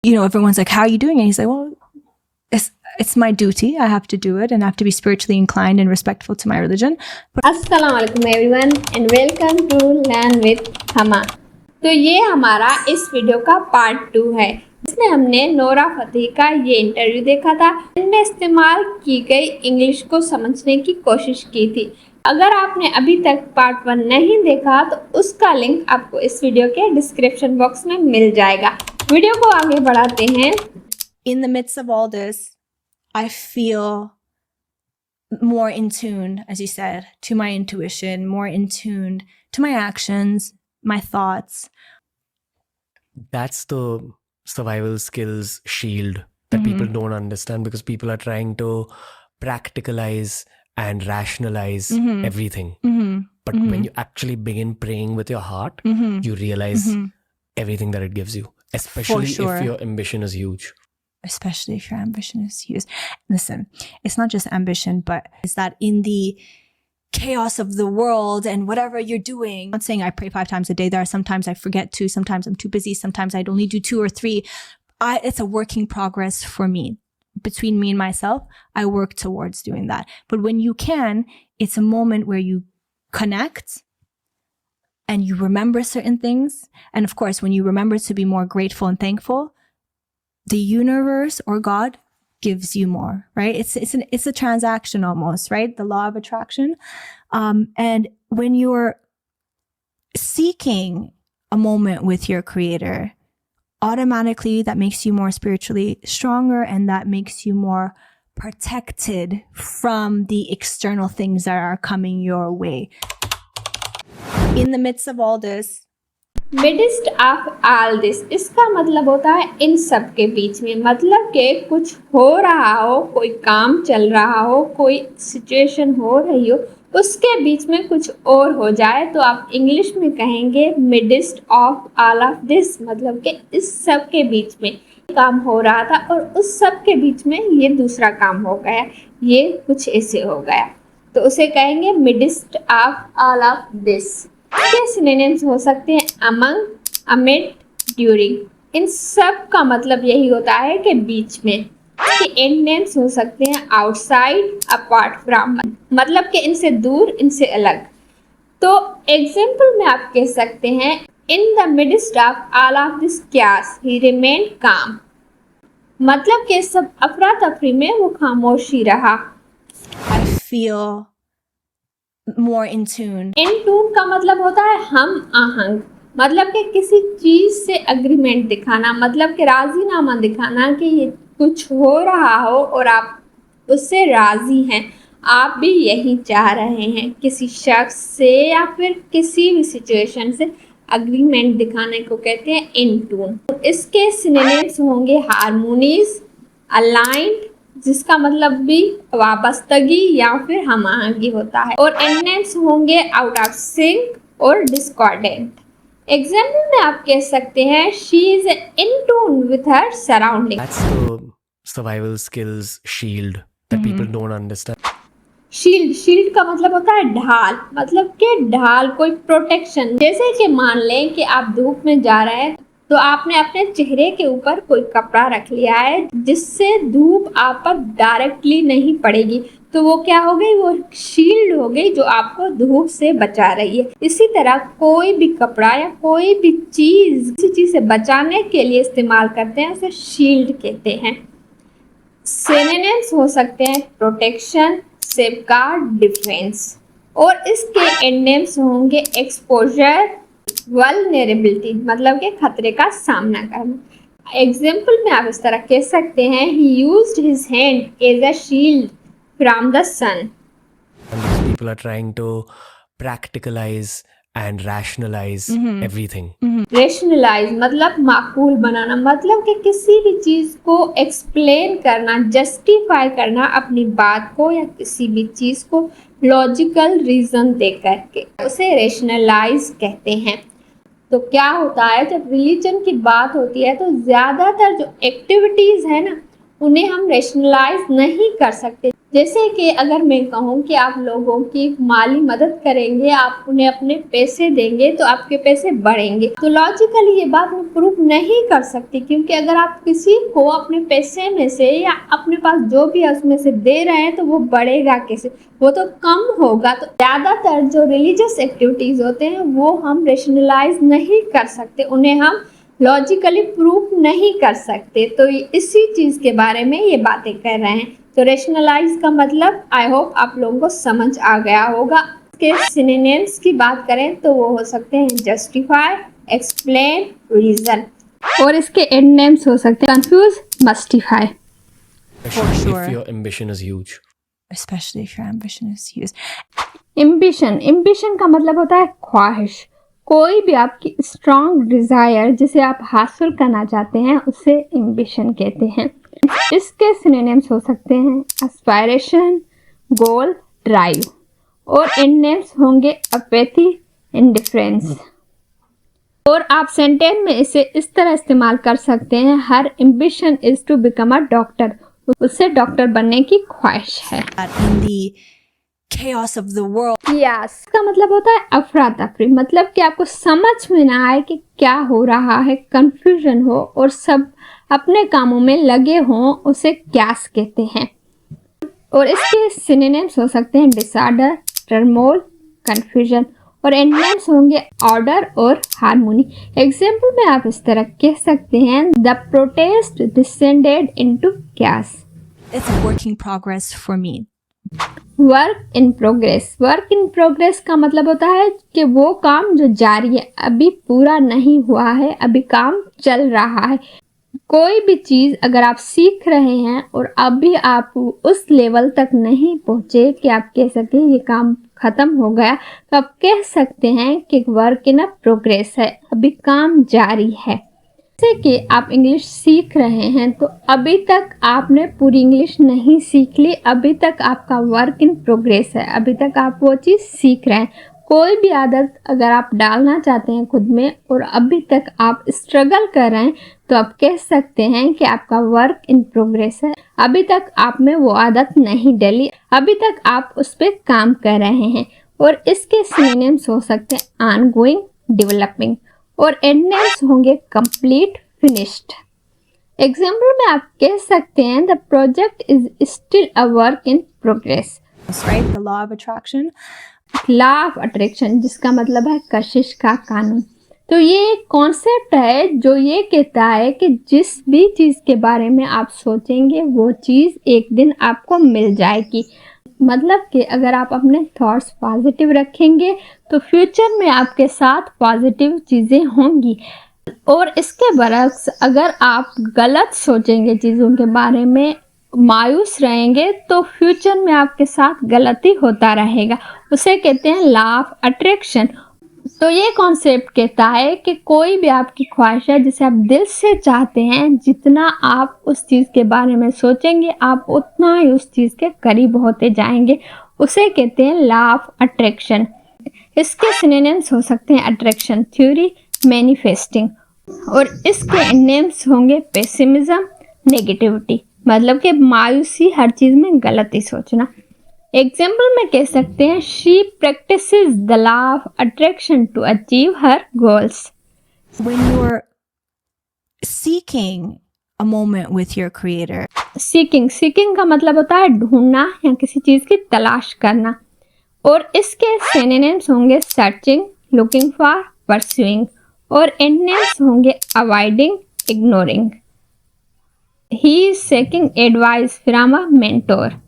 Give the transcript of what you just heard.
everyone's like, how are you doing? And he's like, well, it's my duty. I have to do it, and I have to be spiritually inclined and respectful to my religion. अस्सलाम वालेकुम everyone and welcome to learn with हमा। तो ये हमारा इस video का part 2 है, जिसमें हमने नोरा फतेही का ये इंटरव्यू देखा था। इनमें इस्तेमाल की गई इंग्लिश को समझने की कोशिश की थी। अगर आपने अभी तक पार्ट 1 नहीं देखा तो उसका लिंक आपको इस वीडियो के डिस्क्रिप्शन बॉक्स में मिल जाएगा। वीडियो को आगे बढ़ाते हैं। In the midst of all this, I feel more in tune, as you said, to my intuition, more in tune to my actions, my thoughts. That's the survival skills shield that people don't understand, because people are trying to practicalize and rationalize everything. But when you actually begin praying with your heart, you realize everything that it gives you, especially sure. if your ambition is huge. Especially if your ambition is huge. Listen, it's not just ambition, but it's that in the chaos of the world and whatever you're doing, I'm not saying I pray 5 times a day. There are sometimes I forget to, sometimes I'm too busy, sometimes I'd only do 2 or 3. It's a working progress for me. Between me and myself, I work towards doing that. But when you can, it's a moment where you connect and you remember certain things. And of course, when you remember to be more grateful and thankful, the universe or God gives you more, right? It's a transaction almost, right? The law of attraction. And when you're seeking a moment with your creator, automatically that makes you more spiritually stronger, and that makes you more protected from the external things that are coming your way. In the midst of all this, midst of all this, इसका मतलब होता है इन सब के बीच में। मतलब कि कुछ हो रहा हो, कोई काम चल रहा हो, कोई सिचुएशन हो रही हो, उसके बीच में कुछ और हो जाए तो आप इंग्लिश में कहेंगे मिडिस्ट ऑफ ऑल ऑफ दिस। मतलब कि इस सब के बीच में काम हो रहा था और उस सब के बीच में ये दूसरा काम हो गया, ये कुछ ऐसे हो गया, तो उसे कहेंगे मिडिस्ट ऑफ ऑल ऑफ दिस। के सिनोनिम्स हो सकते हैं अमंग, अमिड, ड्यूरिंग। इन सब का मतलब यही होता है कि बीच में। एंटोनिम्स हो सकते हैं आउटसाइड, अपार्ट फ्रॉम, मतलब कि इनसे दूर, इनसे अलग। तो एग्जाम्पल में आप कह सकते हैं in the midst of all of this chaos he remained काम। मतलब कि सब अफरा तफरी में वो खामोशी रहा। I feel more in tune. In tune का मतलब होता है हम आहंग, मतलब कि किसी चीज से अग्रीमेंट दिखाना, मतलब कि राजीनामा दिखाना कि ये कुछ हो रहा हो और आप उससे राजी हैं, आप भी यही चाह रहे हैं। किसी शख्स से या फिर किसी भी सिचुएशन से अग्रीमेंट दिखाने को कहते हैं इन टून। इसके सिनोनिम्स होंगे हारमोनीज, अलाइंड, जिसका मतलब भी वाबस्तगी या फिर हमआहंगी होता है, और एंटोनिम्स होंगे आउट ऑफ सिंक और डिस्कॉर्डेंट। एग्जाम्पल में आप कह सकते हैं she is in tune with her surrounding. That's the survival skills shield that people don't understand. Shield का मतलब होता है ढाल, मतलब कि ढाल, कोई प्रोटेक्शन। जैसे कि मान लें कि आप धूप में जा रहे हैं तो आपने अपने चेहरे के ऊपर कोई कपड़ा रख लिया है जिससे धूप आप पर डायरेक्टली नहीं पड़ेगी, तो वो क्या हो गई, वो शील्ड हो गई जो आपको धूप से बचा रही है। इसी तरह कोई भी कपड़ा या कोई भी चीज किसी चीज से बचाने के लिए इस्तेमाल करते हैं, उसे शील्ड कहते हैं। सिनोनिम्स हो सकते हैं प्रोटेक्शन, सेफगार्ड, डिफेंस, और इसके एंटोनिम्स होंगे एक्सपोजर, वल्नरेबिलिटी, मतलब के खतरे का सामना करना। एग्जाम्पल में आप इस तरह कह सकते हैं he used his hand as a shield from the sun. And these people are trying to practicalize and rationalize everything. Rationalise मतलब माकूल बनाना, मतलब कि किसी भी चीज को एक्सप्लेन करना, जस्टिफाई करना अपनी बात को या किसी भी चीज को लॉजिकल रीजन दे करके, उसे रेशनलाइज कहते हैं। तो क्या होता है जब रिलीजन की बात होती है तो ज़्यादातर जो एक्टिविटीज़ है ना, उन्हें हम रेशनलाइज नहीं कर सकते। जैसे कि अगर मैं कहूँ कि आप लोगों की माली मदद करेंगे, आप उन्हें अपने पैसे देंगे तो आपके पैसे बढ़ेंगे। तो लॉजिकली ये बात मैं प्रूव नहीं कर सकती, क्योंकि अगर आप किसी को अपने पैसे में से या अपने पास जो भी है उसमें से दे रहे हैं तो वो बढ़ेगा कैसे, वो तो कम होगा। तो ज़्यादातर जो रिलीजियस एक्टिविटीज़ होते हैं वो हम रेशनलाइज नहीं कर सकते, उन्हें हम लॉजिकली प्रूफ नहीं कर सकते। तो इसी चीज़ के बारे में ये बातें कर रहे हैं। तो रेशनलाइज का मतलब आई होप आप लोगों को समझ आ गया होगा। इसके सिनोनिम्स की बात करें तो वो हो सकते हैं जस्टिफाई, एक्सप्लेन, रीजन, और इसके एंटोनिम्स हो सकते हैं confuse, मस्टिफाई। sure. If your ambition is huge. Especially if your ambition is huge. Ambition का मतलब होता है ख्वाहिश। कोई भी आपकी स्ट्रॉन्ग डिजायर जिसे आप हासिल करना चाहते हैं उसे एम्बिशन कहते हैं। इसके सिनोनिम्स हो सकते हैं एस्पायरेशन, गोल, ड्राइव, और एंटोनिम्स होंगे अपैथी, इंडिफरेंस। और आप सेंटेंस में इसे इस तरह इस्तेमाल कर सकते हैं, her ambition is to become a doctor, उससे डॉक्टर बनने की ख्वाहिश है। In the chaos of the world. Yes का मतलब होता है अफरा तफरी, मतलब कि आपको समझ में ना आए कि क्या हो रहा है, कंफ्यूजन हो और सब अपने कामों में लगे हों, उसे क्यास कहते हैं। और इसके सिनोनिम्स हो सकते हैं डिसऑर्डर, टर्मोल, कंफ्यूजन, और एंटोनिम्स होंगे ऑर्डर और हार्मोनी। एग्जाम्पल में आप इस तरह कह सकते हैं द प्रोटेस्ट डिसेंडेड इनटू क्यास। It's a work in progress for me. Work in progress. Work in progress का मतलब होता है कि वो काम जो जारी है, अभी पूरा नहीं हुआ है, अभी काम चल रहा है। कोई भी चीज़ अगर आप सीख रहे हैं और अभी आप उस लेवल तक नहीं पहुँचे कि आप कह सकें ये काम ख़त्म हो गया, तो आप कह सकते हैं कि वर्क इन अ प्रोग्रेस है, अभी काम जारी है। जैसे कि आप इंग्लिश सीख रहे हैं तो अभी तक आपने पूरी इंग्लिश नहीं सीख ली, अभी तक आपका वर्क इन प्रोग्रेस है, अभी तक आप वो चीज़ सीख रहे हैं। कोई भी आदत अगर आप डालना चाहते हैं खुद में और अभी तक आप स्ट्रगल कर रहे हैं तो आप कह सकते हैं कि आपका वर्क इन प्रोग्रेस है, अभी तक आप में वो आदत नहीं डली, अभी तक आप उस पर काम कर रहे हैं। और इसके सिनोनिम्स हो सकते हैं ऑनगोइंग, डेवलपिंग, और एंटोनिम्स होंगे कंप्लीट, फिनिश्ड। एग्जाम्पल में आप कह सकते हैं the project is still a work in progress. Right? The law of attraction. Law of attraction जिसका मतलब है कशिश का कानून। तो ये एक कॉन्सेप्ट है जो ये कहता है कि जिस भी चीज़ के बारे में आप सोचेंगे वो चीज़ एक दिन आपको मिल जाएगी। मतलब कि अगर आप अपने थॉट्स पॉजिटिव रखेंगे तो फ्यूचर में आपके साथ पॉजिटिव चीज़ें होंगी, और इसके बरक्स अगर आप गलत सोचेंगे चीज़ों के बारे में, मायूस रहेंगे, तो फ्यूचर में आपके साथ गलती होता रहेगा। उसे कहते हैं लॉ ऑफ अट्रैक्शन। तो ये कॉन्सेप्ट कहता है कि कोई भी आपकी ख्वाहिश है जिसे आप दिल से चाहते हैं, जितना आप उस चीज़ के बारे में सोचेंगे आप उतना ही उस चीज़ के करीब होते जाएंगे। उसे कहते हैं लॉ ऑफ अट्रैक्शन। इसके सिनोनिम्स हो सकते हैं अट्रैक्शन थ्योरी, मैनिफेस्टिंग, और इसके नेम्स होंगे पेसिमिज्म, नेगेटिविटी, मतलब कि मायूसी, हर चीज़ में गलती सोचना। एग्जाम्पल में कह सकते हैं she practices the law of attraction to achieve her goals. When you're seeking a moment with your creator. Seeking का मतलब होता है ढूंढना या किसी चीज़ की तलाश करना, और इसके सिनोनिम्स होंगे सर्चिंग, लुकिंग फॉर, परस्यूइंग, और एंटोनिम्स होंगे avoiding, ignoring. He is seeking advice from a mentor.